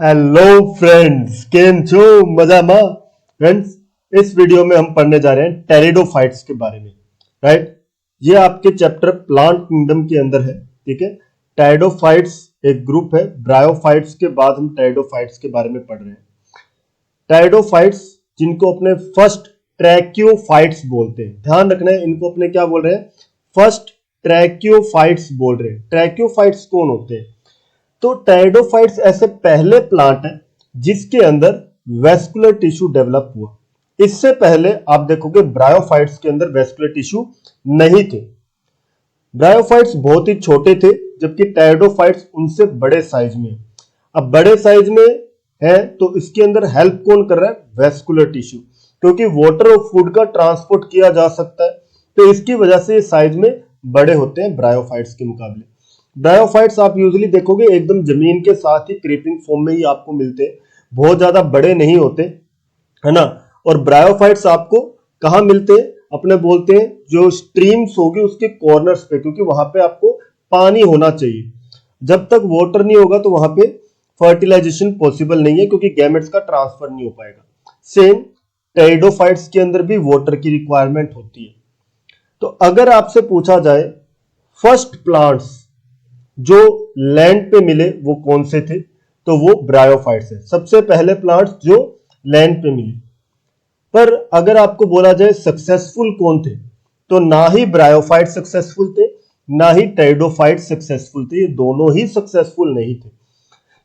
Hello friends, केम छो मजामा। Friends, इस video में हम पढ़ने जा रहे हैं टेरिडोफाइट्स के बारे में। राइट, ये आपके चैप्टर प्लांट किंगडम के अंदर है। ठीक है, टेरिडोफाइट्स एक ग्रुप है। ब्रायोफाइट्स के बाद हम टेरिडोफाइट्स के बारे में पढ़ रहे हैं। टेरिडोफाइट्स जिनको अपने फर्स्ट ट्रैक्योफाइट्स बोलते हैं, ध्यान रखना है, इनको अपने क्या बोल रहे हैं? फर्स्ट ट्रैक्योफाइट्स बोल रहे हैं। ट्रैक्योफाइट्स कौन होते हैं? तो टेरिडोफाइट्स ऐसे पहले प्लांट हैं जिसके अंदर वेस्कुलर टिश्यू डेवलप हुआ। इससे पहले आप देखोगे ब्रायोफाइट्स के अंदर वेस्कुलर टिश्यू नहीं थे। ब्रायोफाइट्स बहुत ही छोटे थे, जबकि टेरिडोफाइट्स उनसे बड़े साइज में। अब बड़े साइज में है तो इसके अंदर हेल्प कौन कर रहा है? वेस्कुलर टिश्यू, क्योंकि वाटर और फूड का ट्रांसपोर्ट किया जा सकता है, तो इसकी वजह से साइज में बड़े होते हैं ब्रायोफाइट्स के मुकाबले। ब्रायोफाइट्स आप यूजुअली देखोगे एकदम जमीन के साथ ही क्रीपिंग फॉर्म में ही आपको मिलते हैं, बहुत ज्यादा बड़े नहीं होते, है ना। और ब्रायोफाइट्स आपको कहां मिलते हैं? अपने बोलते हैं जो स्ट्रीम्स होगी उसके कॉर्नर्स पे, क्योंकि वहां पे आपको पानी होना चाहिए। जब तक वाटर नहीं होगा तो वहां पे फर्टिलाइजेशन पॉसिबल नहीं है, क्योंकि गैमेट्स का ट्रांसफर नहीं हो पाएगा। सेम टेरिडोफाइट्स के अंदर भी वाटर की रिक्वायरमेंट होती है। तो अगर आपसे पूछा जाए फर्स्ट प्लांट्स जो लैंड पे मिले वो कौन से थे, तो वो ब्रायोफाइट्स है। सबसे पहले प्लांट्स जो लैंड पे मिले। पर अगर आपको बोला जाए सक्सेसफुल कौन थे, तो ना ही ब्रायोफाइट सक्सेसफुल थे, ना ही टेरिडोफाइट सक्सेसफुल थे। ये दोनों ही सक्सेसफुल नहीं थे,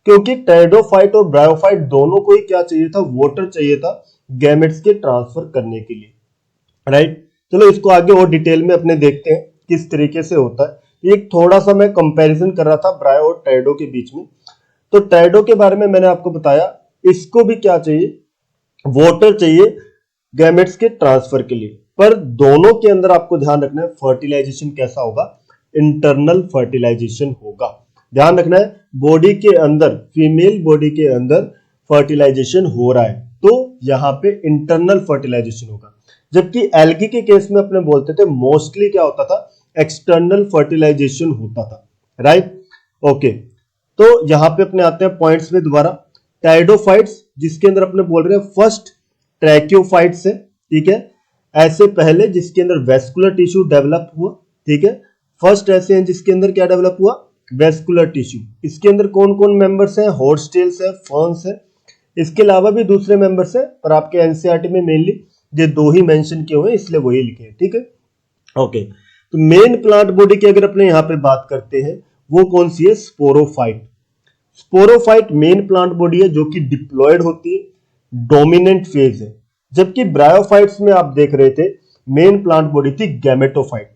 क्योंकि टेरिडोफाइट और ब्रायोफाइट दोनों को ही क्या चाहिए था? वाटर चाहिए था गैमेट्स के ट्रांसफर करने के लिए। राइट, चलो इसको आगे और डिटेल में अपने देखते हैं किस तरीके से होता है। एक थोड़ा सा मैं कंपैरिजन कर रहा था ब्रायो और टेरिडो के बीच में। तो टेरिडो के बारे में मैंने आपको बताया, इसको भी क्या चाहिए? वाटर चाहिए गैमेट्स के ट्रांसफर के लिए। पर दोनों के अंदर आपको ध्यान रखना है फर्टिलाइजेशन कैसा होगा? इंटरनल फर्टिलाइजेशन होगा। ध्यान रखना है, बॉडी के अंदर, फीमेल बॉडी के अंदर फर्टिलाइजेशन हो रहा है तो यहां पे इंटरनल फर्टिलाइजेशन होगा। जबकि एल्गी के केस में अपने बोलते थे मोस्टली क्या होता था? एक्सटर्नल फर्टिलाइजेशन होता था। Right, okay. तो यहां पे अपने आते हैं पॉइंट्स में दोबारा। टेरिडोफाइट्स जिसके अंदर अपने बोल रहे हैं फर्स्ट ट्रैक्योफाइट्स है। ठीक है, ऐसे पहले जिसके अंदर वेस्कुलर टिश्यू डेवलप हुआ। ठीक है, फर्स्ट ऐसे हैं जिसके अंदर क्या डेवलप हुआ? Vascular tissue. इसके अंदर कौन कौन मेंबर्स हैं? हॉर्सटेल्स है, फर्न्स है। इसके अलावा भी दूसरे मेंबर्स हैं, पर आपके एनसीईआरटी में मेनली ये दो ही मेंशन किए हुए हैं, इसलिए वही लिखे हैं। ठीक है, ओके। तो मेन प्लांट बॉडी की अगर अपने यहां पे बात करते हैं, वो कौन सी है? Sporophyte. Sporophyte main plant body है जो कि डिप्लॉयड होती है, डोमिनेंट फेज है। जबकि ब्रायोफाइट्स में आप देख रहे थे मेन प्लांट बॉडी थी गैमेटोफाइट,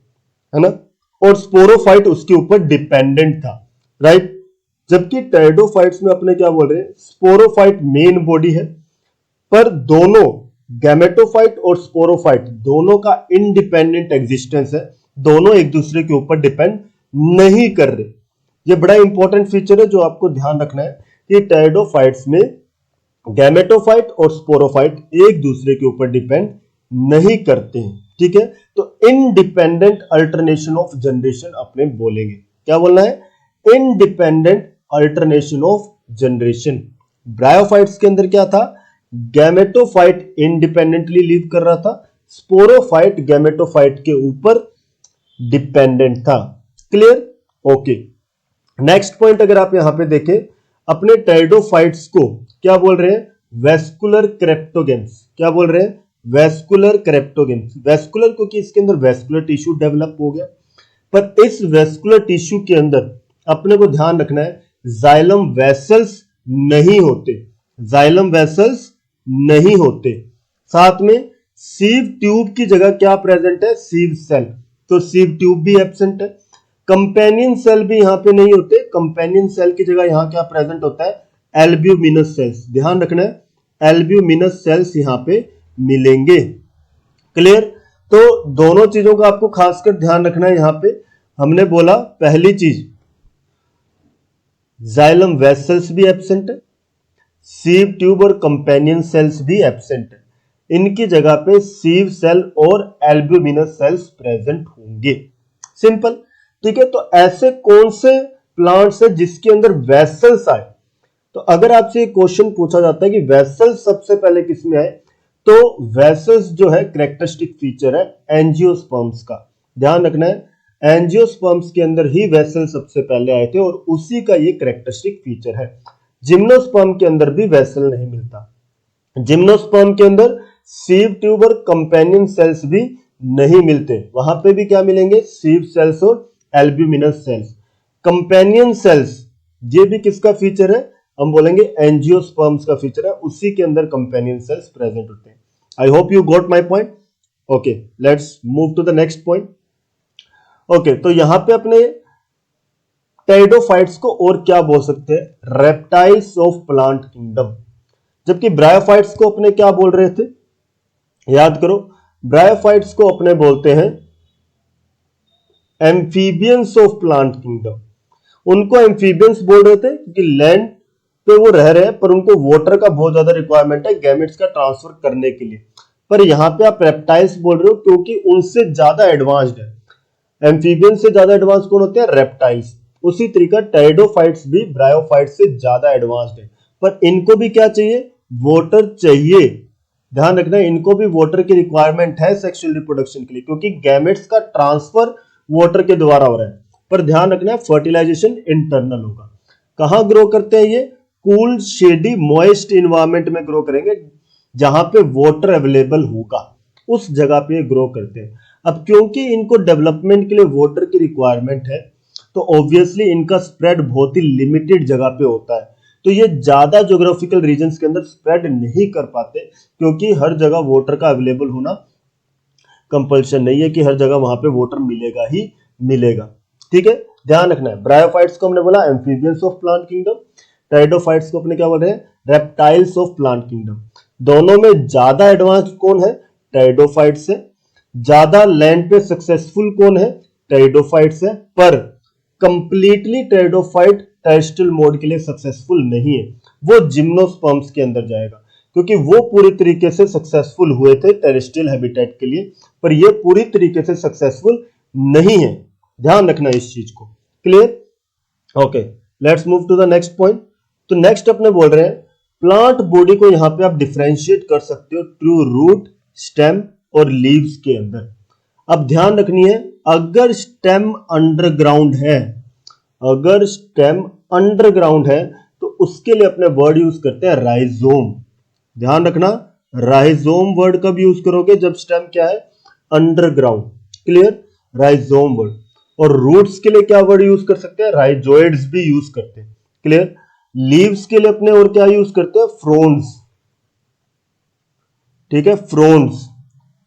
है ना, और स्पोरोफाइट उसके ऊपर डिपेंडेंट था। राइट, जबकि टेरिडोफाइट्स में अपने क्या बोल रहे हैं? स्पोरोफाइट मेन बॉडी है, पर दोनों गैमेटोफाइट और स्पोरोफाइट दोनों का इंडिपेंडेंट एग्जिस्टेंस है, दोनों एक दूसरे के ऊपर डिपेंड नहीं कर रहे। ये बड़ा इंपॉर्टेंट फीचर है जो आपको ध्यान रखना है कि टेरिडोफाइट्स में गैमेटोफाइट और स्पोरोफाइट एक दूसरे के ऊपर डिपेंड नहीं करते हैं। ठीक है, तो इनडिपेंडेंट अल्टरनेशन ऑफ जनरेशन अपने बोलेंगे। क्या बोलना है? Independent alternation of generation. Bryophytes के अंदर क्या था? गैमेटोफाइट इंडिपेंडेंटली लिव कर रहा था, स्पोरोफाइट गैमेटोफाइट के ऊपर डिपेंडेंट था। क्लियर? ओके। नेक्स्ट पॉइंट अगर आप यहां पे देखें, अपने टेरिडोफाइट्स को क्या बोल रहे हैं? वेस्कुलर क्रेप्टोगेम्स। क्या बोल रहे हैं? वेस्कुलर क्रेप्टोगेम्स। वेस्कुलर क्योंकि इसके अंदर वेस्कुलर टिश्यू डेवलप हो गया, पर इस वेस्कुलर टिश्यू के अंदर अपने को ध्यान रखना है जाइलम वेसल्स नहीं होते। जाइलम वेसल्स नहीं होते। साथ में सीव ट्यूब की जगह क्या प्रेजेंट है? सीव सेल। तो सीव ट्यूब भी एब्सेंट है। कंपेनियन सेल भी यहां पे नहीं होते। कंपेनियन सेल की जगह यहां क्या प्रेजेंट होता है? Albuminous cells. ध्यान रखना है, एल्ब्यूमिनस सेल्स यहां पे मिलेंगे। क्लियर? तो दोनों चीजों का आपको खासकर ध्यान रखना है। यहां पे हमने बोला पहली चीज जाइलम वेसल्स भी एब्सेंट है, सीव ट्यूब और कंपेनियन सेल्स भी एब्सेंट है। इनकी जगह पे सीव सेल और एल्ब्यूमिनस सेल्स प्रेजेंट होंगे। सिंपल। ठीक है, तो ऐसे कौन से प्लांट्स है जिसके अंदर वेसल्स आए? तो अगर आपसे क्वेश्चन पूछा जाता है कि वेसल्स सबसे पहले किसमें आए, तो वेसल्स जो है कैरेक्टरिस्टिक फीचर है एंजियोस्पर्म्स का, ध्यान रखना है एंजियोस्पर्म्स के अंदर ही वेसल सबसे पहले आए थे और उसी का ये कैरेक्टरिस्टिक फीचर है। जिम्नोस्पर्म के अंदर भी वेसल नहीं मिलता, जिम्नोस्पर्म के अंदर सीव ट्यूब और कंपेनियन सेल्स भी नहीं मिलते, वहां पे भी क्या मिलेंगे, सीव सेल्स और एल्ब्यूमिनस सेल्स। कंपेनियन सेल्स ये भी किसका फीचर है, हम बोलेंगे एंजियोस्पर्म्स का फीचर है, उसी के अंदर कंपेनियन सेल्स प्रेजेंट होते हैं। I hope you got my point. Okay, let's move to the next point. Okay, तो यहां पे अपने टेरिडोफाइट्स को और क्या बोल सकते हैं, रेप्टाइल्स ऑफ प्लांट किंगडम, जबकि ब्रायोफाइट्स को अपने क्या बोल रहे थे, याद करो, ब्रायोफाइट्स को अपने बोलते हैं एम्फीबियंस ऑफ प्लांट किंगडम। उनको एम्फीबियंस बोल रहे थे क्योंकि लैंड पे वो रह रहे हैं, पर उनको वाटर का बहुत ज्यादा रिक्वायरमेंट है गैमेट्स का ट्रांसफर करने के लिए। पर यहां पे आप रेप्टाइल्स बोल रहे हो क्योंकि उनसे ज्यादा एडवांस्ड है। एम्फीबियंस से ज्यादा एडवांस कौन होते हैं, रेप्टाइल्स। उसी तरीका टेरिडोफाइट्स भी ब्रायोफाइट्स से ज्यादा एडवांस्ड है, पर इनको भी क्या चाहिए, वाटर चाहिए। ध्यान रखना, इनको भी वाटर की रिक्वायरमेंट है सेक्सुअल रिप्रोडक्शन के लिए, क्योंकि गैमेट्स का ट्रांसफर वाटर के द्वारा हो रहा है। पर ध्यान रखना है फर्टिलाइजेशन इंटरनल होगा। कहां ग्रो करते हैं ये, कूल शेडी मॉइस्ट इन्वायरमेंट में ग्रो करेंगे, जहां पे वाटर अवेलेबल होगा उस जगह पे ग्रो करते हैं। अब क्योंकि इनको डेवलपमेंट के लिए वाटर की रिक्वायरमेंट है, तो ऑब्वियसली इनका स्प्रेड बहुत ही लिमिटेड जगह पे होता है, तो ये ज्यादा ज्योग्राफिकल रीजन्स के अंदर स्प्रेड नहीं कर पाते, क्योंकि हर जगह वाटर का अवेलेबल होना कंपल्शन नहीं है कि हर जगह वहां पे वाटर मिलेगा ही मिलेगा। ठीक है, ध्यान रखना है। ब्रायोफाइट्स को हमने बोला amphibians of plant kingdom, pteridophytes को अपने क्या बोल रहे हैं, रेप्टाइल्स ऑफ प्लांट किंगडम। दोनों में ज्यादा एडवांस कौन है, टेरिडोफाइट्स है। ज्यादा लैंड पे सक्सेसफुल कौन है, टेरिडोफाइट्स है। पर कंप्लीटली टेरिडोफाइट टेरेस्ट्रियल मोड के लिए सक्सेसफुल नहीं है, वो जिम्नोस्पर्म्स के अंदर जाएगा, क्योंकि वो पूरी तरीके से सक्सेसफुल हुए थे टेरेस्ट्रियल हैबिटेट के लिए, पर ये पूरी तरीके से सक्सेसफुल नहीं है। ध्यान रखना इस चीज को, clear. Okay, let's move to the next point. तो नेक्स्ट अपने बोल रहे हैं प्लांट बॉडी को यहां पे आप डिफरेंशिएट कर सकते हो ट्रू रूट, स्टेम और लीव्स के अंदर। अब ध्यान रखनी है, अगर स्टेम अंडरग्राउंड है, अगर स्टेम अंडरग्राउंड है, तो उसके लिए अपने वर्ड यूज करते हैं राइजोम। ध्यान रखना, राइजोम वर्ड कब यूज करोगे, जब स्टेम क्या है, अंडरग्राउंड, क्लियर, राइजोम वर्ड। और रूट्स के लिए क्या वर्ड यूज कर सकते हैं, राइजोइड्स भी यूज करते हैं, क्लियर। लीव्स के लिए अपने और क्या यूज करते हैं, फ्रोन्स, ठीक है, फ्रोन्स,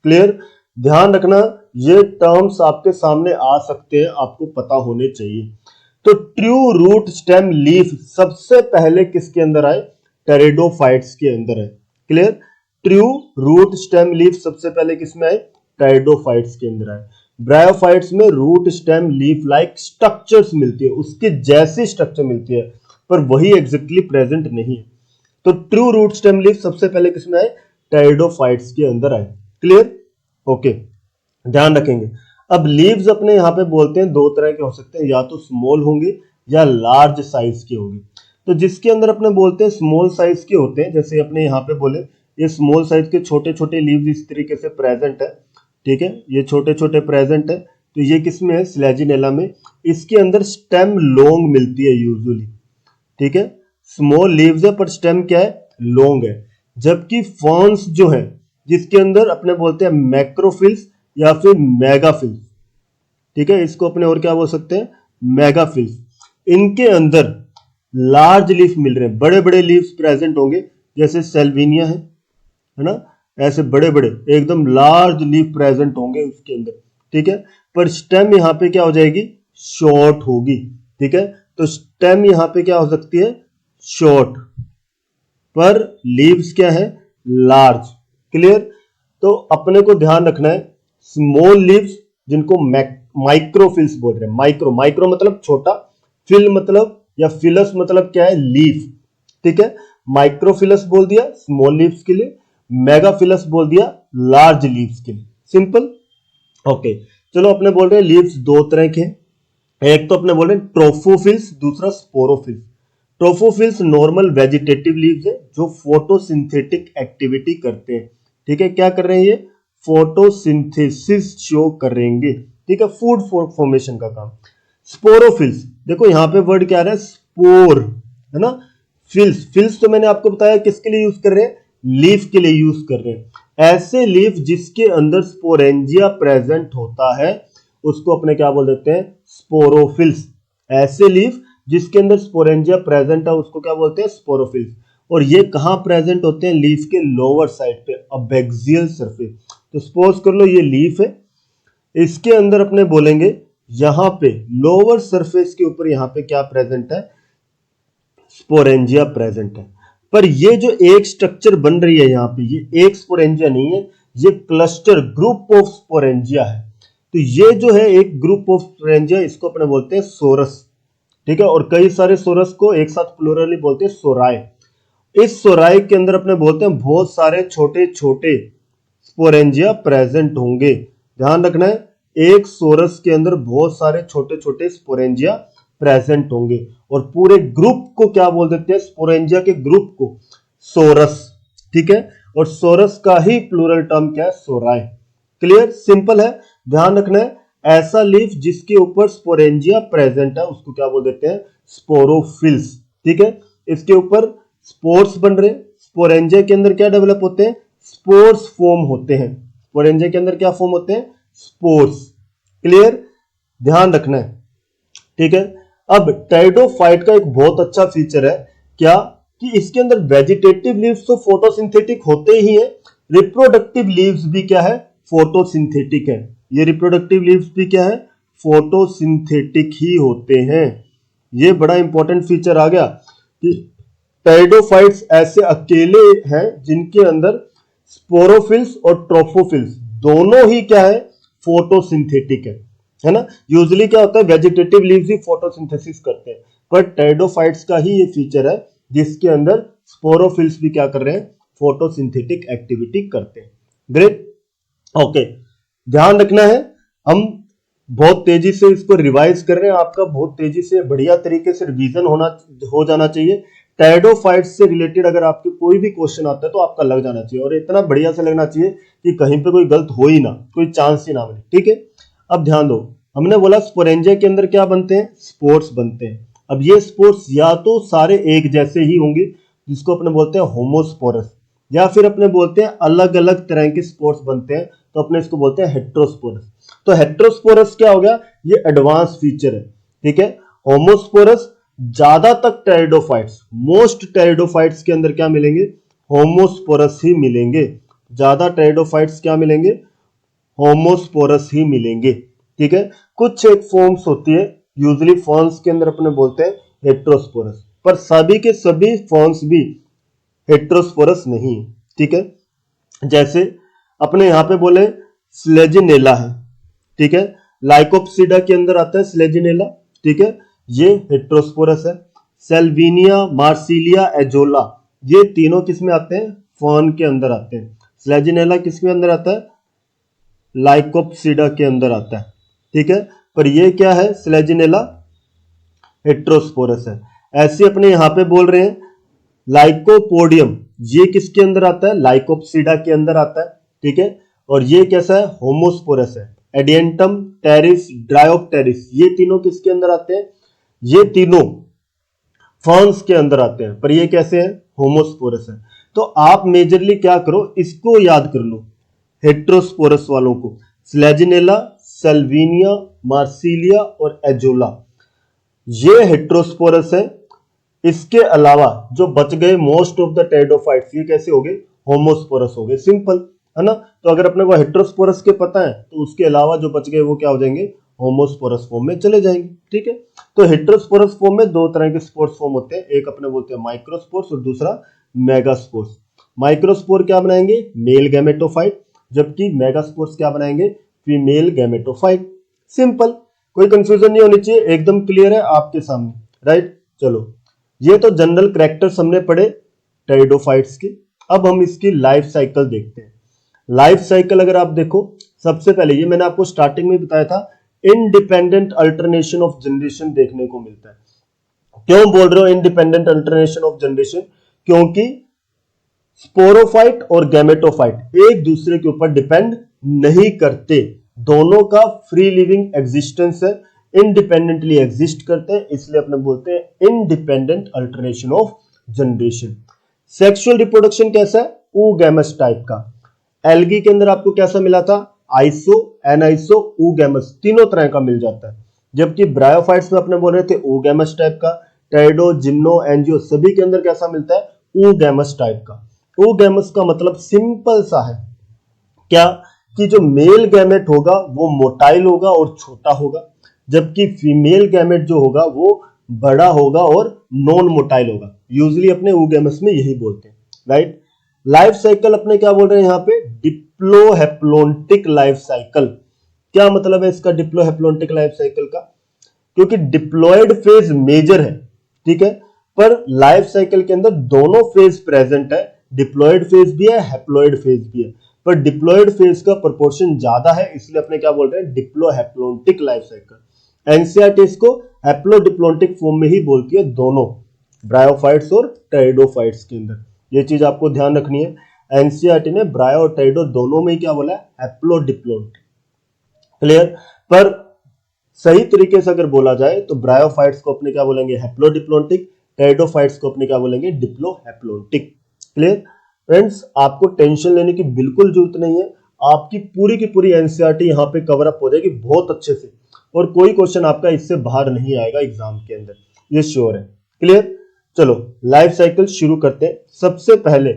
क्लियर। ध्यान रखना, ये टर्म्स आपके सामने आ सकते हैं, आपको पता होने चाहिए। तो ट्रू रूट स्टेम लीफ सबसे पहले किसके अंदर आए, टेरिडोफाइट्स के अंदर है, clear. True root stem leaf सबसे पहले किसमें आए, टेरिडोफाइट्स के अंदर आए। ब्रायोफाइट्स में root stem leaf like structures मिलती है, उसके जैसी स्ट्रक्चर मिलती है, पर वही एग्जैक्टली प्रेजेंट नहीं है। तो ट्रू रूट स्टेम लीफ सबसे पहले किसमें आए, टेरिडोफाइट्स के अंदर आए, क्लियर। ओके, ध्यान रखेंगे। अब लीव्स अपने यहां पे बोलते हैं दो तरह के हो सकते हैं, या तो स्मॉल होंगे या लार्ज साइज के होंगे। तो जिसके अंदर अपने बोलते हैं स्मॉल साइज के होते हैं, जैसे अपने यहाँ पे बोले ये स्मॉल साइज के छोटे छोटे लीव्स इस तरीके से प्रेजेंट है, ठीक है, ये छोटे छोटे प्रेजेंट है। तो ये किसमें है, स्लेजिनेला में। इसके अंदर स्टेम लॉन्ग मिलती है यूजुअली, ठीक है, स्मॉल लीव्स है पर स्टेम क्या है, लॉन्ग है। जबकि फर्न्स जो है, जिसके अंदर अपने बोलते हैं मैक्रोफिल्स या फिर मेगाफिल्स, ठीक है, इसको अपने और क्या बोल सकते हैं, मेगाफिल्स। इनके अंदर लार्ज लीफ मिल रहे हैं, बड़े बड़े लीव्स प्रेजेंट होंगे, जैसे सेल्विनिया है ना, ऐसे बड़े बड़े एकदम लार्ज लीफ प्रेजेंट होंगे उसके अंदर, ठीक है। पर स्टेम यहां पे क्या हो जाएगी, शॉर्ट होगी, ठीक है। तो स्टेम यहां पे क्या हो सकती है, शॉर्ट, पर लीव्स क्या है, लार्ज, क्लियर। तो अपने को ध्यान रखना है, स्मॉल लीव्स जिनको माइक्रोफिल्स बोल रहे हैं, माइक्रो, माइक्रो मतलब छोटा, फिल मतलब या फिलस मतलब क्या है, लीफ, ठीक है। माइक्रोफिलस बोल दिया स्मॉल लीव्स के लिए, मेगाफिलस बोल दिया लार्ज लीव्स के लिए, सिंपल। ओके, चलो अपने बोल रहे हैं लीव्स दो तरह के हैं, एक तो अपने बोल रहे हैं ट्रोफोफिल्स, दूसरा स्पोरोफिल्स। ट्रोफोफिल्स नॉर्मल वेजिटेटिव लीव्स है जो फोटोसिंथेटिक एक्टिविटी करते हैं। ठीक है, क्या कर रहे हैं ये? फोटोसिंथेसिस शो करेंगे। ठीक है, फूड फॉर्मेशन का काम। स्पोरोफिल्स, देखो यहां पे वर्ड क्या आ रहा है? स्पोर, है ना। फिल्स, फिल्स तो मैंने आपको बताया किसके लिए यूज कर रहे हैं? लीफ के लिए यूज कर रहे हैं। ऐसे लीफ जिसके अंदर स्पोरेंजिया प्रेजेंट होता है उसको अपने क्या बोल देते हैं? स्पोरोफिल्स। ऐसे लीफ जिसके अंदर स्पोरेंजिया प्रेजेंट है उसको क्या बोलते हैं? स्पोरोफिल्स। और ये कहां प्रेजेंट होते हैं? लीफ के लोअर साइड पे, अबैक्सियल सरफेस। तो सपोज कर लो ये लीफ है, इसके अंदर अपने बोलेंगे यहां पे लोअर सरफेस के ऊपर यहां पे क्या प्रेजेंट है? स्पोरेंजिया प्रेजेंट है। पर ये जो एक स्ट्रक्चर बन रही है यहां पे, ये एक स्पोरेंजिया नहीं है, ये क्लस्टर ग्रुप ऑफ स्पोरेंजिया है। तो ये जो है एक ग्रुप ऑफ स्पोरेंजिया, इसको अपने बोलते हैं सोरस। ठीक है, और कई सारे सोरस को एक साथ प्लूरली बोलते हैं सोराय। इस सोराय के अंदर अपने बोलते हैं बहुत सारे छोटे छोटे स्पोरेंजिया प्रेजेंट होंगे। ध्यान रखना है, एक सोरस के अंदर बहुत सारे छोटे छोटे स्पोरेंजिया प्रेजेंट होंगे और पूरे ग्रुप को क्या बोल देते हैं? स्पोरेंजिया के ग्रुप को सोरस। ठीक है, और सोरस का ही प्लूरल टर्म क्या है? सोराय। क्लियर, सिंपल है। ध्यान रखना है, ऐसा लीफ जिसके ऊपर स्पोरेंजिया प्रेजेंट है उसको क्या बोल देते हैं? स्पोरोफिल्स। ठीक है, इसके ऊपर स्पोर्स बन रहे हैं। स्पोरेंजिया के अंदर क्या डेवलप होते हैं? स्पोर्स फॉर्म होते हैं। स्पोरेंजिया के अंदर क्या फॉर्म होते हैं? स्पोर्स। क्लियर, ध्यान रखना है। ठीक है, अब टेरिडोफाइट का एक बहुत अच्छा फीचर है क्या? कि इसके अंदर वेजिटेटिव लीव्स तो फोटोसिंथेटिक होते ही हैं, रिप्रोडक्टिव लीव्स भी क्या है? फोटोसिंथेटिक है। ये रिप्रोडक्टिव लीव्स भी क्या है? फोटोसिंथेटिक ही होते हैं। ये बड़ा इंपॉर्टेंट फीचर आ गया कि टेरिडोफाइट्स ऐसे अकेले हैं जिनके अंदर स्पोरोफिल्स और ट्रोफोफिल्स दोनों ही क्या है? फोटोसिंथेटिक है ना। यूजुअली क्या होता है? वेजिटेटिव लीव्स ही फोटोसिंथेसिस करते हैं, पर टेरिडोफाइट्स का ही ये फीचर है जिसके अंदर स्पोरोफिल्स भी क्या कर रहे हैं? फोटोसिंथेटिक एक्टिविटी करते हैं। Great, okay. ध्यान रखना है, हम बहुत तेजी से इसको रिवाइज कर रहे हैं, आपका बहुत तेजी से बढ़िया तरीके से रिवीजन हो जाना चाहिए। टेरिडोफाइट्स से रिलेटेड अगर आपके कोई भी क्वेश्चन आता है तो आपका लग जाना चाहिए, और इतना बढ़िया से लगना चाहिए कि कहीं पे कोई गलत हो ही ना, कोई चांस ही ना मिले। ठीक है, अब ध्यान दो, हमने बोला स्पोरेंजिया के अंदर क्या बनते हैं? स्पोर्स बनते हैं। अब ये स्पोर्स या तो सारे एक जैसे ही होंगे जिसको अपने बोलते हैं होमोस्पोरस, या फिर अपने बोलते हैं अलग अलग तरह के स्पोर्स बनते हैं तो अपने इसको बोलते हैं हेट्रोस्पोरस। तो हेट्रोस्पोरस क्या हो गया? ये एडवांस फीचर है। ठीक है, होमोस्पोरस ज्यादा तक टेरिडोफाइट्स, मोस्ट टेरिडोफाइट्स के अंदर क्या मिलेंगे? होमोस्पोरस ही मिलेंगे। ज्यादा टेरिडोफाइट्स क्या मिलेंगे? होमोस्पोरस ही मिलेंगे। ठीक है, कुछ एक फॉर्म्स होती है, यूजुअली फॉर्म्स के अंदर अपने बोलते हैं हेट्रोस्पोरस, पर सभी के सभी फॉर्म्स भी हेट्रोस्पोरस नहीं है। ठीक है, जैसे अपने यहां पे बोले स्लेजिनेला है। ठीक है, लाइकोप्सिडा के अंदर आता है स्लेजिनेला। ठीक है, ये हेट्रोस्पोरस है। सेल्विनिया, मार्सिलिया, एजोला, ये तीनों किस में आते हैं? फर्न के अंदर आते हैं। स्लेजिनेला किस में अंदर आता है? लाइकोप्सिडा के अंदर आता है। ठीक है, पर ये क्या है? स्लेजिनेला हेट्रोस्पोरस है। ऐसे अपने यहां पे बोल रहे हैं लाइकोपोडियम, ये किसके अंदर आता है? लाइकोप्सिडा के अंदर आता है। ठीक है, और ये कैसा है? होमोस्पोरस है। एडियंटम, टेरिस, ड्रायोप्टेरिस, ये तीनों किसके अंदर आते हैं? ये तीनों फर्न्स के अंदर आते हैं, पर ये कैसे है? होमोस्पोरस है। तो आप मेजरली क्या करो, इसको याद कर लो, हेट्रोस्पोरस वालों को, स्लेजिनेला, सेल्विनिया, मार्सिलिया और एजोला, ये हेट्रोस्पोरस है। इसके अलावा जो बच गए मोस्ट ऑफ द टेरिडोफाइट्स, ये कैसे हो गए? होमोस्पोरस हो गए। सिंपल है ना। तो अगर अपने को हेट्रोस्पोरस के पता है तो उसके अलावा जो बच गए वो क्या हो जाएंगे? होमोस्पोरस फॉर्म में चले जाएंगे। ठीक है, तो हेट्रोस्पोरस फॉर्म में दो तरह के स्पोर्स फॉर्म होते हैं, एक अपने बोलते हैं माइक्रोस्पोर्स और दूसरा मेगास्पोर्स। माइक्रोस्पोर क्या बनाएंगे? मेल गैमेटोफाइट, जबकि मेगास्पोर्स क्या बनाएंगे? Female gametophyte. सिंपल, कोई कंफ्यूजन नहीं होनी चाहिए, एकदम क्लियर है आपके सामने। राइट, चलो, ये तो जनरल कैरेक्टर्स हमने पढ़े टेरिडोफाइट्स के। अब हम इसकी लाइफ साइकिल देखते हैं। लाइफ साइकिल अगर आप देखो, सबसे पहले ये मैंने आपको स्टार्टिंग में बताया था, इंडिपेंडेंट अल्टरनेशन ऑफ जनरेशन देखने को मिलता है। क्यों बोल रहे हो इंडिपेंडेंट अल्टरनेशन ऑफ जनरेशन? क्योंकि स्पोरोफाइट और गैमेटोफाइट एक दूसरे के ऊपर डिपेंड नहीं करते, दोनों का फ्री लिविंग एग्जिस्टेंस है, इंडिपेंडेंटली एग्जिस्ट करते हैं, इसलिए अपने बोलते हैं independent alternation of generation. Sexual reproduction कैसा है? oogamous टाइप का। एल्गी के अंदर आपको कैसा मिला था? आइसो, एनाइसो, oogamous, तीनों तरह का मिल जाता है। जबकि ब्रायोफाइट्स में अपने बोल रहे थे oogamous टाइप का, टेरिडो, जिम्नो, एंजियो सभी के अंदर कैसा मिलता है? oogamous टाइप का। oogamous का मतलब सिंपल सा है क्या कि जो मेल गैमेट होगा वो मोटाइल होगा और छोटा होगा, जबकि फीमेल गैमेट जो होगा वो बड़ा होगा और नॉन मोटाइल होगा। यूजुअली अपने oogamous में यही बोलते हैं, राइट। लाइफ साइकिल अपने क्या बोल रहे हैं यहाँ पे? डिप्लोहेप्लोन्टिक लाइफ साइकिल। क्या मतलब है इसका डिप्लोहेप्लोन्टिक लाइफ साइकिल का? क्योंकि डिप्लॉयड फेज मेजर है, ठीक है, पर लाइफ साइकिल के अंदर दोनों फेज प्रेजेंट है, डिप्लॉयड फेज भी है, हैप्लॉयड फेज भी है, पर डिप्लॉयड फेज का प्रोपोर्शन ज्यादा है, इसलिए अपने क्या बोल रहे हैं? डिप्लोहेप्लोन्टिक लाइफ साइकिल। एनसीईआरटी इसको हैप्लोडिप्लोन्टिक फॉर्म में ही बोलती है, दोनों ब्रायोफाइट्स और टेरिडोफाइट्स के अंदर। ये चीज आपको ध्यान रखनी है, एनसीईआरटी ने ब्रायो और टेरिडो दोनों में क्या बोला है? हैप्लोडिप्लोन्टिक। क्लियर? पर सही तरीके से अगर बोला जाए तो ब्रायोफाइट्स को अपने क्या बोलेंगे? हैप्लोडिप्लोन्टिक, टेरिडोफाइट्स को अपने क्या बोलेंगे? डिप्लोहैप्लोन्टिक। Clear friends? आपको टेंशन लेने की बिल्कुल जरूरत नहीं है, आपकी की पूरी एनसीईआरटी यहाँ पे कवर अप हो जाएगी बहुत अच्छे से, और कोई क्वेश्चन आपका इससे बाहर नहीं आएगा एग्जाम के अंदर, ये श्योर है। क्लियर? चलो लाइफ साइकिल शुरू करते हैं। सबसे पहले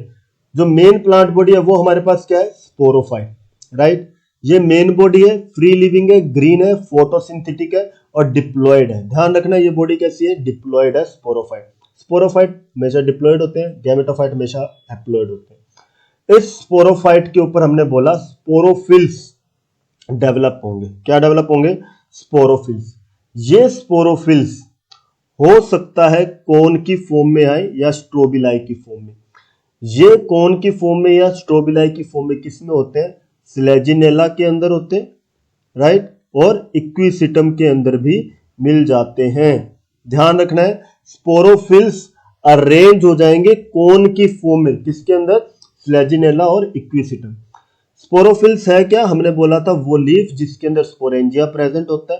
जो मेन प्लांट बॉडी है वो हमारे पास क्या है? Sporophyte, right. ये मेन बॉडी है, फ्री लिविंग है, ग्रीन है, फोटोसिंथेटिक है और डिप्लॉयड है। ध्यान रखना ये बॉडी कैसी है? डिप्लॉयड है, स्पोरोफाइट। स्पोरोफाइट हमेशा डिप्लॉयड होते हैं, गैमेटोफाइट हमेशा हैप्लॉयड होते हैं। इस स्पोरोफाइट के ऊपर हमने बोला स्पोरोफिल्स डेवलप होंगे। क्या डेवलप होंगे? स्पोरोफिल्स। ये स्पोरोफिल्स हो सकता है कोन की फॉर्म में आए या स्ट्रोबिलाई की फॉर्म में। ये कोन की फॉर्म में या स्ट्रोबिलाई की फॉर्म में किस में होते हैं? स्लेजिनेला के अंदर होते हैं, राइट, और इक्विसिटम के अंदर भी मिल जाते हैं। ध्यान रखना है स्पोरोफिल्स अरेंज हो जाएंगे कोन की फॉर्म में, किसके अंदर? स्लेजिनेला और इक्विसिटम। स्पोरोफिल्स है क्या? हमने बोला था वो लीफ जिसके अंदर स्पोरेंजिया प्रेजेंट होता है।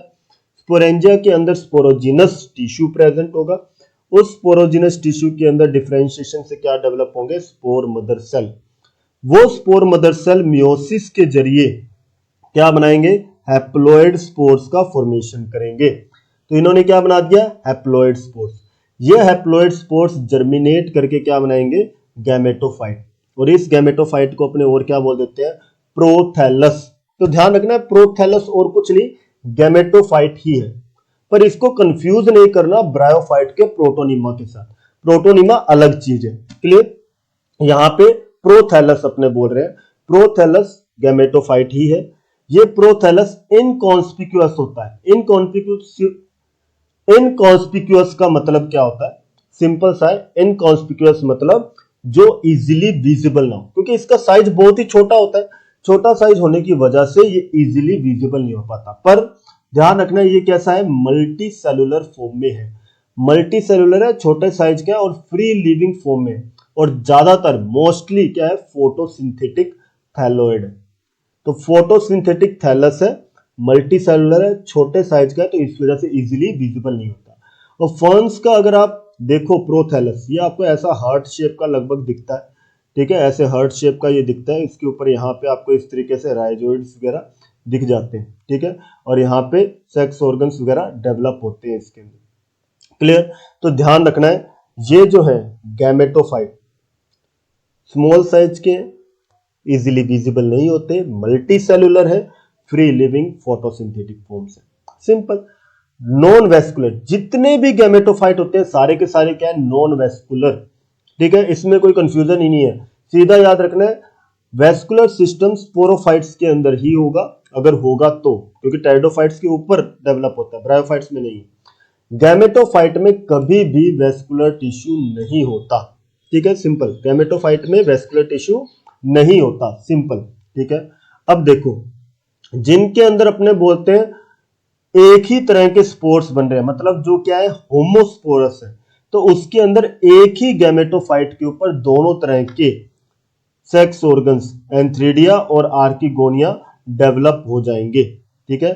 स्पोरेंजिया के अंदर स्पोरोजिनस टिश्यू प्रेजेंट होगा, उस स्पोरोजिनस टिश्यू के अंदर डिफरेंशिएशन से क्या डेवलप होंगे? Spore mother cell. वो स्पोर मदर सेल मियोसिस के जरिए क्या बनाएंगे? हैप्लॉयड स्पोर्स का फॉर्मेशन करेंगे। तो इन्होंने क्या बना दिया? Haploid spores. ये हैप्लॉयड स्पोर्स जर्मिनेट करके क्या बनाएंगे? गैमेटोफाइट। और इस गैमेटोफाइट को अपने और क्या बोल देते हैं? प्रोथैलस। तो ध्यान रखना है प्रोथैलस और कुछ नहीं, गैमेटोफाइट ही है, पर इसको कंफ्यूज नहीं करना ब्रायोफाइट के प्रोटोनिमा के साथ। प्रोटोनिमा अलग चीज है। क्लियर? यहां पे प्रोथैलस अपने बोल रहे हैं, प्रोथैलस गैमेटोफाइट ही है। ये प्रोथैलस इनकॉन्स्पिक्यूअस होता है। इनकॉन्स्पिक्यूअस का मतलब क्या होता है? सिंपल सा है, इनकॉन्स्पिक्यूअस मतलब जो इजीली विजिबल ना हो, क्योंकि इसका साइज बहुत ही छोटा होता है। छोटा साइज होने की वजह से ये इजीली विजिबल नहीं हो पाता। पर ध्यान रखना ये कैसा है? मल्टी सेलुलर फॉर्म में है। मल्टी सेलुलर है, छोटे साइज का है और फ्री लिविंग फॉर्म में, और ज्यादातर मोस्टली क्या है? Photosynthetic thalloid. तो फोटोसिंथेटिक थैलस है, मल्टी सेलुलर है, छोटे साइज का है, तो इस वजह से इजीली विजिबल नहीं होता। और फर्न्स का अगर आप देखो प्रोथैलस, ये आपको ऐसा हार्ट शेप का लगभग दिखता है, ठीक है, ऐसे हार्ट शेप का ये दिखता है। इसके ऊपर यहाँ पे आपको इस तरीके से राइजोइड्स वगैरह दिख जाते हैं, ठीक है, और यहाँ पे सेक्स ऑर्गन्स वगैरह डेवलप होते हैं इसके अंदर। क्लियर? तो ध्यान रखना है ये जो है गैमेटोफाइट स्मॉल साइज के, इजीली विजिबल नहीं होते, मल्टी सेलुलर है, फ्री लिविंग फोटोसिंथेटिक फॉर्म से। सिंपल। नॉन वेस्कुलर, जितने भी गैमेटोफाइट होते हैं सारे के सारे क्या है? नॉन वेस्कुलर, ठीक है, इसमें कोई कंफ्यूजन ही नहीं है। सीधा याद रखना है वेस्कुलर सिस्टम स्पोरोफाइट्स के अंदर ही होगा, अगर होगा तो, क्योंकि टेरिडोफाइट्स के ऊपर डेवलप होता है, ब्रायोफाइट्स में नहीं। गैमेटोफाइट में कभी भी वेस्कुलर टिश्यू नहीं होता, ठीक है, सिंपल। गैमेटोफाइट में वेस्कुलर टिश्यू नहीं होता, सिंपल, ठीक है। अब देखो जिनके अंदर अपने बोलते हैं एक ही तरह के स्पोर्स बन रहे हैं, मतलब जो क्या है होमोस्पोरस है, तो उसके अंदर एक ही गैमेटोफाइट के ऊपर दोनों तरह के सेक्स ऑर्गन्स एंथ्रीडिया और आर्किगोनिया डेवलप हो जाएंगे। ठीक है,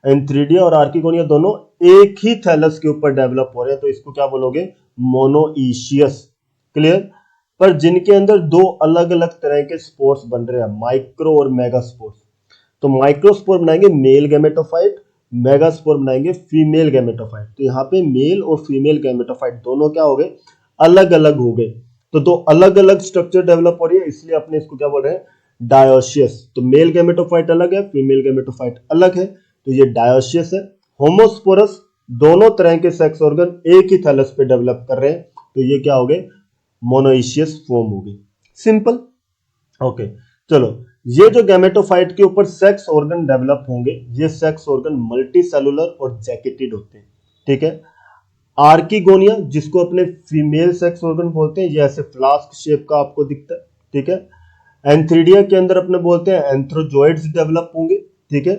एंथ्रीडिया और आर्किगोनिया दोनों एक ही थैलस के ऊपर डेवलप हो रहे हैं, तो इसको क्या बोलोगे, मोनोइशियस। क्लियर। पर जिनके अंदर दो अलग अलग तरह के स्पोर्स बन रहे हैं, माइक्रो और मेगास्पोर्स, तो माइक्रोस्पोर बनाएंगे मेल गैमेटोफाइट, मेगास्पोर बनाएंगे फीमेल गैमेटोफाइट। तो यहाँ पे मेल और फीमेल गैमेटोफाइट दोनों क्या हो गए, अलग अलग हो गए, तो दो अलग अलग स्ट्रक्चर डेवलप हो रही है, इसलिए अपने इसको क्या बोल रहे हैं, डायोशियस। तो मेल गैमेटोफाइट अलग है, फीमेल गैमेटोफाइट अलग है, तो ये डायोशियस है। होमोस्पोरस, दोनों तरह के सेक्स ऑर्गन एक ही थैलस पे डेवलप कर रहे हैं, तो ये क्या हो गए, मोनोइशियस फॉर्म हो गई। सिंपल। ओके, चलो, ये जो गैमेटोफाइट के ऊपर सेक्स ऑर्गन डेवलप होंगे, ये सेक्स ऑर्गन मल्टी सेलुलर और जैकेटेड होते हैं। ठीक है। आर्किगोनिया, जिसको अपने फीमेल सेक्स ऑर्गन बोलते हैं, ये ऐसे फ्लास्क शेप का आपको दिखता है। ठीक है। एंथ्रीडिया के अंदर अपने बोलते हैं एंथ्रोजोइड्स डेवलप होंगे। ठीक है।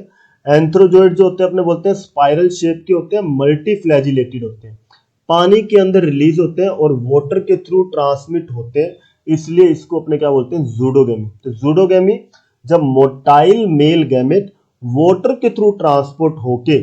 एंथ्रोजोइड जो होते हैं अपने बोलते हैं स्पाइरल शेप के होते हैं, मल्टी फ्लैजिलेटेड होते हैं, पानी के अंदर रिलीज होते हैं और वाटर के थ्रू ट्रांसमिट होते हैं, इसलिए इसको अपने क्या बोलते हैं, जूडोगेमी। तो जूडोगेमी, जब मोटाइल मेल गैमेट वाटर के थ्रू ट्रांसपोर्ट होके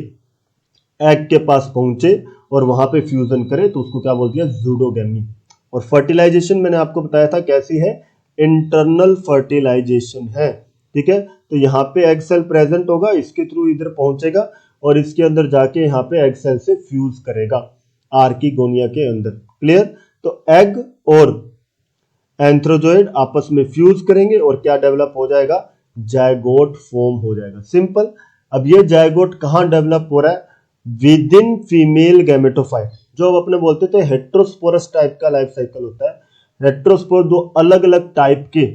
एग के पास पहुंचे और वहां पे फ्यूजन करे, तो उसको क्या बोल दिया, जूडोगेमी। और फर्टिलाइजेशन मैंने आपको बताया था कैसी है, इंटरनल फर्टिलाइजेशन है। ठीक है। तो यहाँ पे एग सेल प्रेजेंट होगा, इसके थ्रू इधर पहुंचेगा और इसके अंदर जाके यहाँ पे एग सेल से फ्यूज करेगा आर्किगोनिया के अंदर। क्लियर। तो एग और एंथ्रोजोइड आपस में फ्यूज करेंगे और क्या डेवलप हो जाएगा, जायगोट फॉर्म हो जाएगा। सिंपल। अब ये जायगोट कहां डेवलप हो रहा है, विद इन फीमेल गैमेटोफाइट, जो अब अपने बोलते थे हेट्रोस्पोरस टाइप का लाइफ साइकिल होता है। हेट्रोस्पोर, दो अलग अलग टाइप के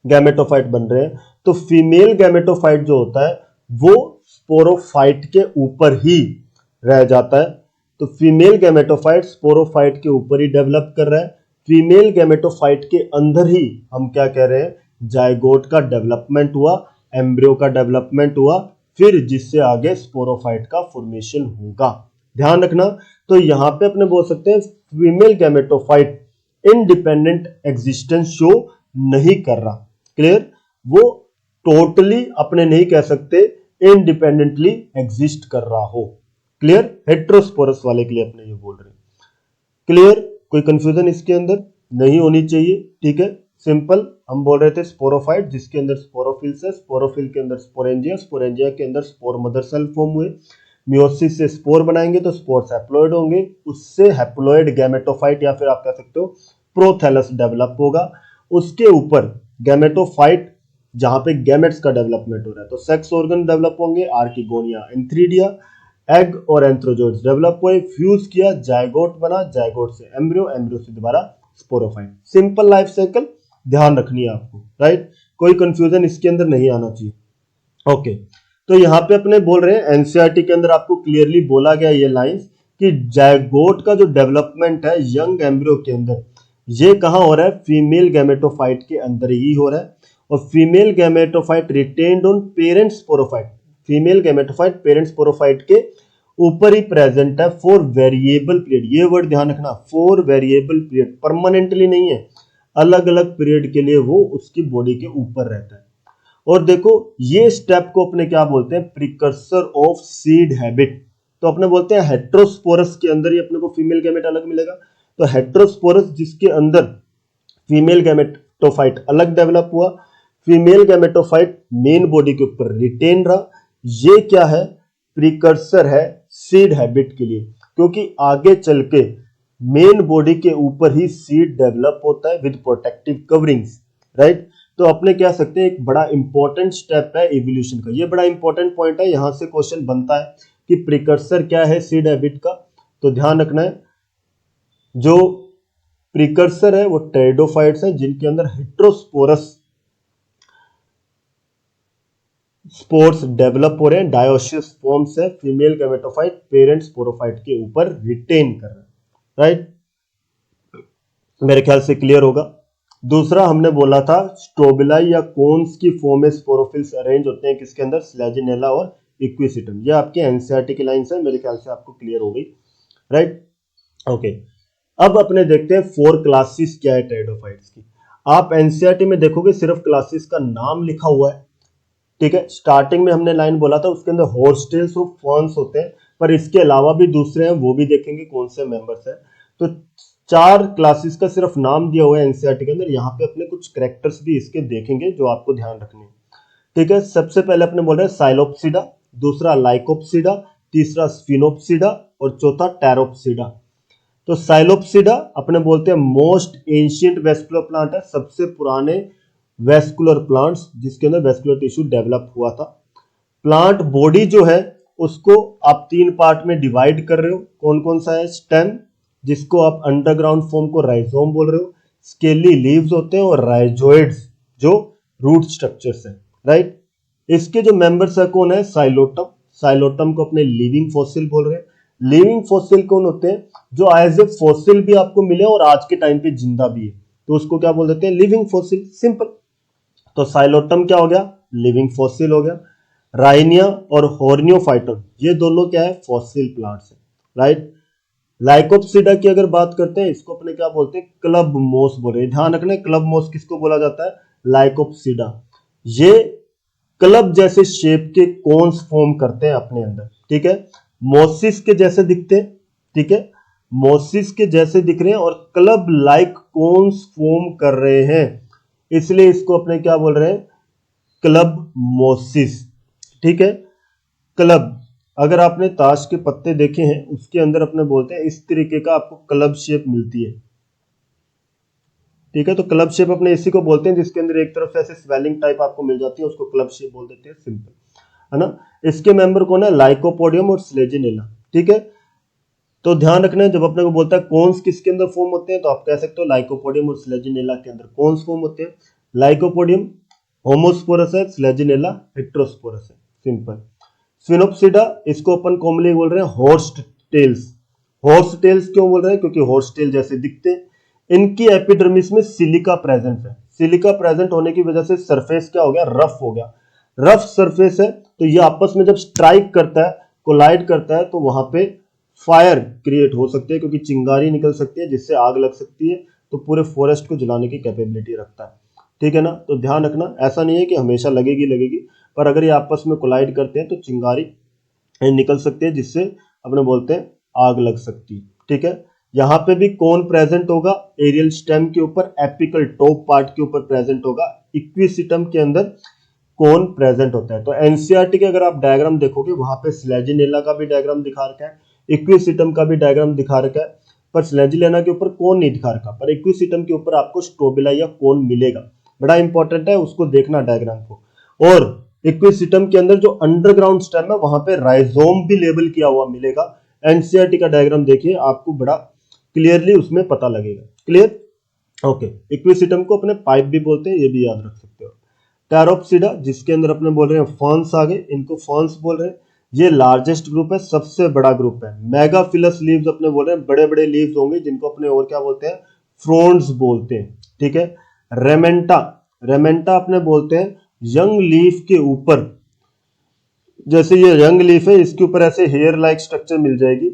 गैमेटोफाइट बन रहे हैं, तो फीमेल गैमेटोफाइट जो होता है वो स्पोरोफाइट के ऊपर ही रह जाता है। तो फीमेल गैमेटोफाइट स्पोरोफाइट के ऊपर ही डेवलप कर रहा है, फीमेल गैमेटोफाइट के अंदर ही हम क्या कह रहे हैं, जायगोट का डेवलपमेंट हुआ, एम्ब्रियो का डेवलपमेंट हुआ, फिर जिससे आगे स्पोरोफाइट का फॉर्मेशन होगा। ध्यान रखना। तो यहां पे अपने बोल सकते हैं female gametophyte independent existence show नहीं कर रहा। क्लियर। वो टोटली अपने नहीं कह सकते इंडिपेंडेंटली एग्जिस्ट कर रहा हो। क्लियर। हेट्रोस्पोरस वाले के लिए अपने ये बोल रहे हैं। क्लियर। कोई कंफ्यूजन इसके अंदर नहीं होनी चाहिए। ठीक है। सिंपल। हम बोल रहे थे स्पोरोफाइट, जिसके अंदर स्पोरोफिल्स है, स्पोरोफिल के अंदर स्पोरेंजिया, स्पोरेंजिया के अंदर स्पोर मदर सेल फॉर्म हुए, मियोसिस से स्पोर बनाएंगे तो स्पोर्स हैप्लॉइड होंगे, उससे हैप्लॉइड गैमेटोफाइट या फिर आप कह सकते हो प्रोथैलस डेवलप होगा। उसके ऊपर गैमेटोफाइट, जहां पे गैमेट्स का डेवलपमेंट हो रहा है, तो सेक्स ऑर्गन डेवलप होंगे, आर्किगोनिया, एंथ्रीडिया, एग और एंथ्रोजोइड्स डेवलप हुए, फ्यूज किया, जायगोट बना, जायगोट से एम्ब्रियो, एम्ब्रियो से दोबारा स्पोरोफाइट। सिंपल लाइफ साइकिल ध्यान रखनी है आपको। राइट। कोई कंफ्यूजन इसके अंदर नहीं आना चाहिए। ओके। तो यहां पे अपने बोल रहे हैं एनसीईआरटी के अंदर आपको क्लियरली बोला गया ये लाइंस कि जायगोट का जो डेवलपमेंट है यंग एम्ब्रियो के अंदर, ये कहां हो रहा है, फीमेल गैमेटोफाइट के अंदर ही हो रहा है। और female gametophyte retained on parent sporophyte, female gametophyte parent sporophyte के ऊपर ही प्रेजेंट है फॉर वेरिएबल पीरियड। ये वर्ड ध्यान रखना, फॉर वेरिएबल पीरियड, परमानेंटली नहीं है, अलग अलग पीरियड के लिए वो उसकी बॉडी के ऊपर रहता है। और देखो ये स्टेप को अपने क्या बोलते हैं, प्रिकर्सर ऑफ सीड हैबिट। तो अपने बोलते हैं हेट्रोस्पोरस के अंदर ही अपने को फीमेल गैमेट अलग मिलेगा। तो हेट्रोस्पोरस जिसके अंदर फीमेल गैमेटोफाइट अलग डेवलप हुआ, फीमेल गैमेटोफाइट मेन बॉडी के ऊपर रिटेन रहा, ये क्या है, प्रिकर्सर है सीड हैबिट के लिए, क्योंकि आगे चल के मेन बॉडी के ऊपर ही सीड डेवलप होता है विद प्रोटेक्टिव कवरिंग्स। राइट। तो अपने कह सकते हैं एक बड़ा इंपॉर्टेंट स्टेप है इवोल्यूशन का, ये बड़ा इंपॉर्टेंट पॉइंट है, यहां से क्वेश्चन बनता है कि प्रिकर्सर क्या है सीड हैबिट का। तो ध्यान रखना है, जो प्रिकर्सर है वो टेरिडोफाइट्स हैं जिनके अंदर हेट्रोस्पोरस स्पोर्स डेवलप हो रहे हैं, डायोसियस फॉर्म्स है, फीमेल गैमेटोफाइट पेरेंट स्पोरोफाइट के ऊपर रिटेन कर रहे हैं। राइट। मेरे ख्याल से क्लियर होगा। दूसरा हमने बोला था स्ट्रोबिलाई या कोन्स की फॉर्म में स्पोरोफिल्स अरेंज होते हैं किसके अंदर, स्लेजिनेला और इक्विसिटम। ये आपके एनसीईआरटी की लाइंस है, मेरे ख्याल से आपको क्लियर हो गई, राइट। ओके, अब अपने देखते हैं 4 क्लासेस क्या है टेरिडोफाइट्स की। आप एनसीईआरटी में देखोगे सिर्फ क्लासेस का नाम लिखा हुआ है, ठीक है। स्टार्टिंग में हमने लाइन बोला था उसके अंदर हॉर्सटेल्स और फर्न्स होते हैं, पर इसके अलावा भी दूसरे हैं, वो भी देखेंगे कौन से मेंबर्स हैं। तो 4 क्लासेस का सिर्फ नाम दिया हुआ है एनसीईआरटी के अंदर। यहाँ पे अपने कुछ कैरेक्टर्स भी इसके देखेंगे जो आपको ध्यान रखने हैं, ठीक है। सबसे पहले अपने बोल रहे हैं साइलोप्सिडा, दूसरा लाइकोप्सिडा, तीसरा स्फिनोप्सिडा और चौथा टेरोप्सिडा। तो साइलोप्सिडा अपने बोलते हैं मोस्ट एंशियंट वेस्कुलर प्लांट है, सबसे पुराने वेस्कुलर प्लांट्स जिसके अंदर वेस्कुलर टिश्यू डेवलप हुआ था। प्लांट बॉडी जो है उसको आप 3 पार्ट में डिवाइड कर रहे हो, कौन कौन सा है? स्टेम, जिसको आप अंडरग्राउंड फॉर्म को राइजोम बोल रहे हो, स्केली लीव्स होते हैं और राइजोइड्स जो रूट स्ट्रक्चर्स है, राइट। इसके जो मेंबर्स है कौन है? साइलोटम। साइलोटम को अपने लिविंग फॉसिल बोल रहे हैं। लिविंग फॉसिल कौन होते हैं? जो एज ए फॉसिल भी आपको मिले और आज के टाइम पे जिंदा भी है, तो उसको क्या बोल देते हैं? Living fossil, simple. तो साइलोटम क्या हो गया? लिविंग फॉसिल हो गया। राइनिया और हॉर्नियोफाइटन ये दोनों क्या है? फॉसिल प्लांट्स है, राइट। लाइकोप्सिडा की अगर बात करते हैं, इसको अपने क्या बोलते हैं? क्लब मोस बोल रहे हैं। ध्यान रखना, क्लब मोस किसको बोला जाता है? लाइकोप्सिडा। ये क्लब जैसे शेप के कोन्स फॉर्म करते हैं अपने अंदर, ठीक है। मोसिस के जैसे दिखते हैं, ठीक है, मोसिस के जैसे दिख रहे हैं और क्लब लाइक कोन्स फॉर्म कर रहे हैं, इसलिए इसको अपने क्या बोल रहे हैं? क्लब मोसिस, ठीक है। क्लब, अगर आपने ताश के पत्ते देखे हैं उसके अंदर अपने बोलते हैं इस तरीके का आपको क्लब शेप मिलती है, ठीक है। तो क्लब शेप अपने इसी को बोलते हैं जिसके अंदर एक तरफ से ऐसे स्वेलिंग टाइप आपको मिल जाती है, उसको क्लब शेप बोल देते हैं, सिंपल, है ना। इसके मेंबर कौन है? लाइकोपोडियम और स्लेजिनेला, ठीक है। तो ध्यान रखना है, जब अपने को बोलता है कॉन्स किसके अंदर फॉर्म होते हैं, तो आप कह सकते हो लाइकोपोडियम और स्लेजिनेला के अंदर कॉन्स फॉर्म होते हैं। लाइकोपोडियम होमोस्पोरस है, स्लेजिनेला हेट्रोस्पोरस है, सिंपल। स्फिनोप्सिडा, इसको अपन कॉमनली बोल रहे हैं हॉर्स टेल्स। हॉर्स टेल्स क्यों बोल रहे हैं? क्योंकि हॉर्स टेल जैसे दिखते हैं। इनकी एपिडर्मिस में सिलिका प्रेजेंट है। सिलिका प्रेजेंट होने की वजह से सरफेस क्या हो गया? रफ हो गया। रफ सरफेस है तो ये आपस में जब स्ट्राइक करता है, कोलाइड करता है, तो वहां पे फायर क्रिएट हो सकती है, क्योंकि चिंगारी निकल सकती है जिससे आग लग सकती है, तो पूरे फॉरेस्ट को जलाने की कैपेबिलिटी रखता है, ठीक है ना। तो ध्यान रखना, ऐसा नहीं है कि हमेशा लगेगी लगेगी, पर अगर ये आपस में कोलाइड करते हैं तो चिंगारी निकल सकती है जिससे अपने बोलते हैं आग लग सकती है, ठीक है। यहां पे भी कौन प्रेजेंट होगा? एरियल स्टेम के ऊपर, एपिकल टॉप पार्ट के ऊपर प्रेजेंट होगा। इक्विसिटम के अंदर कौन प्रेजेंट होता है? तो एनसीईआरटी के अगर आप डायग्राम देखोगे वहां पे स्लेजिनेला का भी डायग्राम दिखा रखा है, इक्विसिटम का भी डायग्राम दिखा रखा है, पर स्लेजिनेला के ऊपर कौन नहीं दिखा रखा, पर इक्विसिटम के ऊपर आपको स्ट्रोबिला या कौन मिलेगा। बड़ा इंपॉर्टेंट है, उसको देखना डायग्राम को। और इक्विसिटम के अंदर जो अंडरग्राउंड स्टेम है वहां पे राइजोम भी लेबल किया हुआ मिलेगा। एनसीईआरटी का डायग्राम देखिए, आपको बड़ा क्लियरली उसमें पता लगेगा, क्लियर। ओके, इक्विसिटम को अपने पाइप भी बोलते हैं, ये भी याद रख सकते हो। टेरोप्सिडा, जिसके अंदर अपने बोल रहे हैं फर्न्स आ गए, इनको फर्न्स बोल रहे हैं। ये लार्जेस्ट ग्रुप है, सबसे बड़ा ग्रुप है। मेगाफिलस लीव्स अपने बोल रहे हैं, बड़े बड़े लीव्स होंगे जिनको अपने और क्या बोलते हैं? फ्रोन्स बोलते हैं, ठीक है। रेमेंटा, रेमेंटा अपने बोलते हैं यंग लीफ के ऊपर, जैसे ये यंग लीफ है इसके ऊपर ऐसे हेयर लाइक स्ट्रक्चर मिल जाएगी।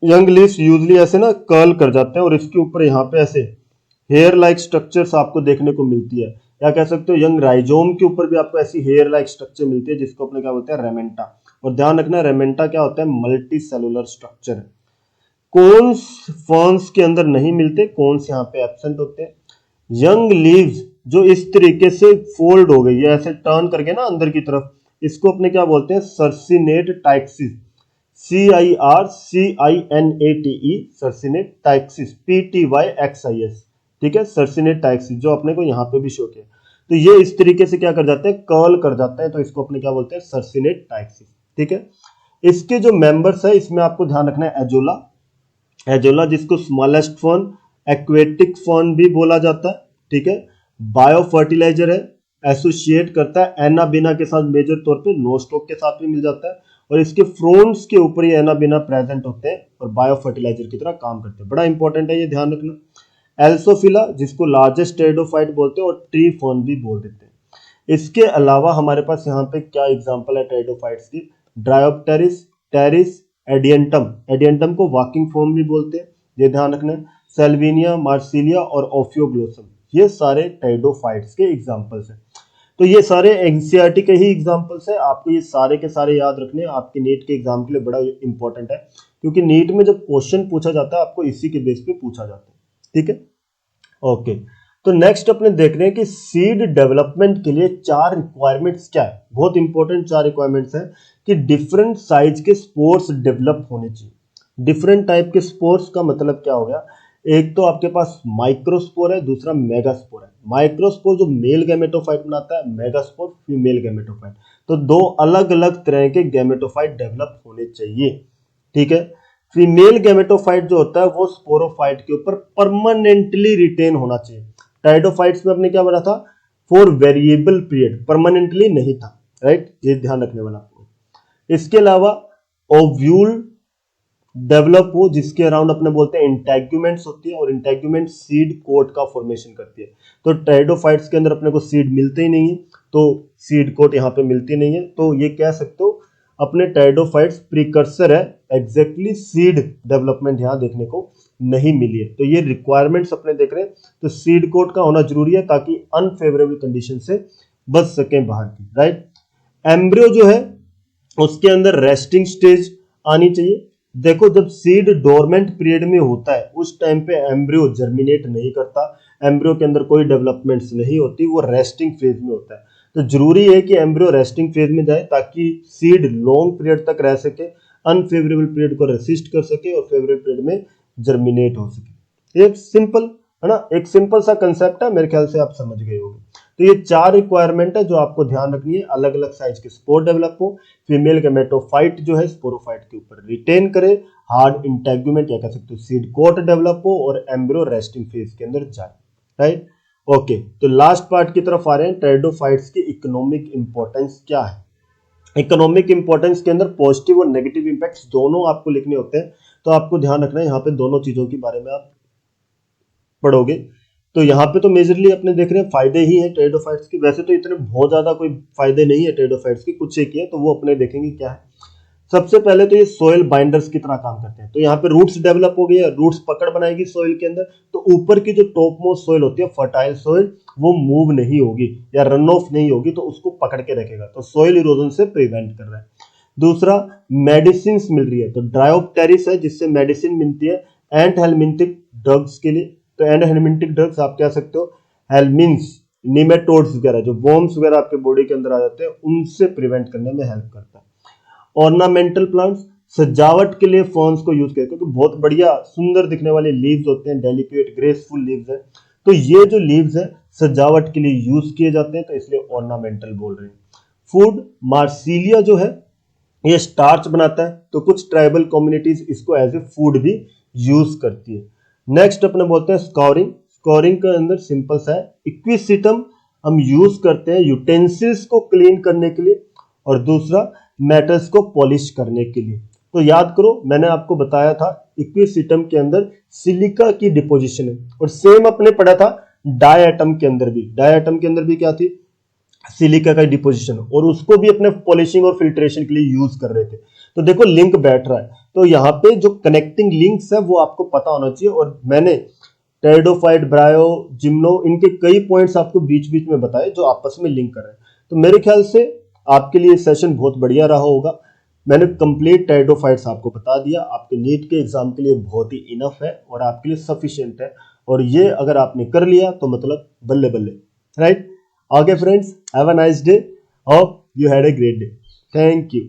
यंग लीव्स यूजली ऐसे ना कर्ल कर जाते हैं और इसके ऊपर यहाँ पे ऐसे हेयर लाइक स्ट्रक्चर्स आपको देखने को मिलती है, या कह सकते हो यंग राइजोम के ऊपर भी आपको ऐसी हेयर लाइक स्ट्रक्चर मिलती है जिसको अपने क्या बोलते हैं? रेमेंटा। और ध्यान रखना, रेमेंटा क्या होता है? मल्टी सेलुलर स्ट्रक्चर है। कोन्स फर्न्स के अंदर नहीं मिलते, कोन्स यहाँ पे एब्सेंट होते हैं। यंग लीव्स जो इस तरीके से फोल्ड हो गई है ऐसे टर्न करके ना अंदर की तरफ, इसको अपने क्या बोलते हैं? सर्सिनेट टाइक्सिस, CIRCINATE, सर्सिनेट टाइक्सिस, PTYXIS, ठीक है। सर्सिनेट टाइक्सिस जो अपने को यहाँ पे भी शो किया, तो ये इस तरीके से क्या कर जाते हैं? कर्ल कर जाते हैं, तो इसको अपने क्या बोलते हैं? सर्सिनेट टाइक्सिस, ठीक है। इसके जो मेंबर्स है इसमें आपको ध्यान रखना है एजोला, एजोला जिसको स्मॉलेस्ट फर्न, एक्वेटिक फर्न भी बोला जाता है, ठीक है। बायो फर्टिलाइजर है, एसोसिएट करता है एनाबिना के साथ, मेजर तौर पे नोस्टॉक के साथ भी मिल जाता है, और इसके फ्रोन्स के ऊपर ये एनाबिना प्रेजेंट होते हैं और बायो फर्टिलाइजर की तरह काम करते हैं। बड़ा इंपॉर्टेंट है ये, ध्यान रखना। एल्सोफिला, जिसको लार्जेस्ट टेरिडोफाइट बोलते हैं और ट्री फर्न भी बोल देते हैं। इसके अलावा हमारे पास यहाँ पे क्या एग्जांपल है टेरिडोफाइट्स की, ड्रायोप्टेरिस, टेरिस, एडियंटम, एडियंटम को वॉकिंग फॉर्म भी बोलते हैं, ये ध्यान रखना है, सेल्विनिया, मार्सिलिया और ओफियोग्लोसम, ये सारे टेरिडोफाइट्स के एग्जांपल्स हैं। तो ये सारे एनसीईआरटी के ही एग्जांपल्स है, आपको ये सारे के सारे याद रखने, आपके नीट के एग्जाम के लिए बड़ा इंपॉर्टेंट है, क्योंकि नीट में जब क्वेश्चन पूछा जाता है आपको इसी के बेस पे पूछा जाता है, ठीक है। ओके, तो नेक्स्ट अपने देख रहे हैं कि सीड डेवलपमेंट के लिए 4 रिक्वायरमेंट्स क्या है, बहुत इंपॉर्टेंट 4 रिक्वायरमेंट्स है कि डिफरेंट साइज के स्पोर्स डेवलप होने चाहिए। डिफरेंट टाइप के स्पोर्स का मतलब क्या हो गया, एक तो आपके पास माइक्रोस्पोर है, दूसरा मेगास्पोर है। माइक्रोस्पोर जो मेल गैमेटोफाइट बनाता है, मेगास्पोर फीमेल गैमेटोफाइट, तो दो अलग अलग तरह के गैमेटोफाइट डेवलप होने चाहिए, ठीक है। फीमेल गैमेटोफाइट जो होता है वो स्पोरोफाइट के ऊपर परमानेंटली रिटेन होना चाहिए। टाइडोफाइट्स में अपने क्या बना था, फॉर वेरिएबल पीरियड, परमानेंटली नहीं था, राइट, ये ध्यान रखने वाला आपको। इसके अलावा ओव्यूल डेवलप हो, जिसके अराउंड अपने बोलते हैं इंटेग्यूमेंट्स होती है, और इंटेग्यूमेंट सीड कोट का फॉर्मेशन करती है। तो टेरिडोफाइट्स के अंदर अपने को सीड मिलते ही नहीं है, तो सीड कोट यहाँ पे मिलती नहीं है, तो ये कह सकते हो अपने टेरिडोफाइट्स प्रीकर्सर है, एग्जैक्टली सीड डेवलपमेंट यहाँ देखने को नहीं मिली है। तो ये रिक्वायरमेंट्स अपने देख रहे हैं, तो सीड कोट का होना जरूरी है ताकि अनफेवरेबल कंडीशन से बच सकें बाहर की, राइट। एम्ब्रियो जो है उसके अंदर रेस्टिंग स्टेज आनी चाहिए। देखो जब सीड डोरमेंट पीरियड में होता है उस टाइम पे एम्ब्रियो जर्मिनेट नहीं करता, एम्ब्रियो के अंदर कोई डेवलपमेंट्स नहीं होती, वो रेस्टिंग फेज में होता है। तो जरूरी है कि एम्ब्रियो रेस्टिंग फेज में जाए ताकि सीड लॉन्ग पीरियड तक रह सके, अनफेवरेबल पीरियड को रेसिस्ट कर सके और फेवरेबल पीरियड में जर्मिनेट हो सके। एक सिंपल है ना, एक सिंपल सा कंसेप्ट है, मेरे ख्याल से आप समझ गए होंगे। तो ये 4 रिक्वायरमेंट है जो आपको ध्यान रखनी है, अलग अलग साइज के स्पोर डेवलप हो, फीमेल गैमेटोफाइट जो है स्पोरोफाइट के ऊपर रिटेन करे, हार्ड इंटेग्यूमेंट या कह सकते हो सीड कोट डेवलप हो, और एम्ब्रियो रेस्टिंग फेज के अंदर जाए, राइट। ओके, तो लास्ट पार्ट की तरफ आ रहे हैं, टेरिडोफाइट्स की इकोनॉमिक इंपॉर्टेंस क्या है। इकोनॉमिक इंपॉर्टेंस के अंदर पॉजिटिव और नेगेटिव इंपैक्ट्स दोनों आपको लिखने होते हैं, तो आपको ध्यान रखना है यहाँ पे दोनों चीजों के बारे में आप पढ़ोगे। तो यहाँ पे तो मेजरली अपने देख रहे हैं फायदे ही हैं टेरिडोफाइट्स के, वैसे तो इतने बहुत ज्यादा कोई फायदे नहीं है टेरिडोफाइट्स के, कुछ एक ही है, तो वो अपने देखेंगे क्या है। सबसे पहले तो ये सोयल बाइंडर्स की तरह काम करते हैं, तो यहाँ पे रूट्स डेवलप हो गई है, रूट्स पकड़ बनाएगी सोइल के अंदर, तो ऊपर की जो टॉप मोस्ट सोइल होती है फर्टाइल सोइल, वो मूव नहीं होगी या रन ऑफ नहीं होगी, तो उसको पकड़ के रखेगा, तो सोइल इरोजन से प्रिवेंट कर रहा है। दूसरा, मेडिसिन मिल रही है, तो ड्रायोप्टेरिस है जिससे मेडिसिन मिलती है एंट हेलमिंथिक ड्रग्स के लिए। तो एंड हेलमिंथिक ड्रग्स आप कह सकते हो हेलमिन्स, निमेटोड्स वगैरह जो वॉर्म्स वगैरह आपके बॉडी के अंदर आ जाते हैं उनसे प्रिवेंट करने में हेल्प करता है। ऑर्नामेंटल प्लांट्स, सजावट के लिए फर्न्स को यूज करते हैं क्योंकि बहुत बढ़िया सुंदर दिखने वाले लीव्स होते हैं, डेलिकेट ग्रेसफुल लीव्स हैं, तो ये जो लीव्स है सजावट के लिए यूज किए जाते हैं, तो इसलिए ऑर्नामेंटल बोल रहे हैं। फूड, मार्सिलिया जो है ये स्टार्च बनाता है, तो कुछ ट्राइबल कम्युनिटीज इसको एज ए फूड भी यूज करती है। नेक्स्ट अपने बोलते हैं स्कोरिंग, स्कोरिंग के अंदर सिंपल सा है, इक्विसिटम हम यूज करते हैं यूटेंसिल्स को क्लीन करने के लिए, और दूसरा मेटल्स को पॉलिश करने के लिए। तो याद करो मैंने आपको बताया था इक्विसिटम के अंदर सिलिका की डिपोजिशन है, और सेम अपने पढ़ा था डायटम के अंदर भी, डायटम के अंदर भी क्या थी, सिलिका का डिपोजिशन, और उसको भी अपने पॉलिशिंग और फिल्ट्रेशन के लिए यूज कर रहे थे। तो देखो लिंक बैठ रहा है, तो यहाँ पे जो कनेक्टिंग लिंक्स है वो आपको पता होना चाहिए, और मैंने टेरिडोफाइट, ब्रायो, जिम्नो, इनके कई पॉइंट्स आपको बीच बीच में बताए जो आपस में लिंक कर रहे हैं। तो मेरे ख्याल से आपके लिए सेशन बहुत बढ़िया रहा होगा, मैंने कंप्लीट टेरिडोफाइट्स आपको बता दिया, आपके नीट के एग्जाम के लिए बहुत ही इनफ है और आपके लिए सफिशिएंट है, और ये अगर आपने कर लिया तो मतलब बल्ले बल्ले, right. Okay friends, have a nice day. Hope you had a great day. Thank you.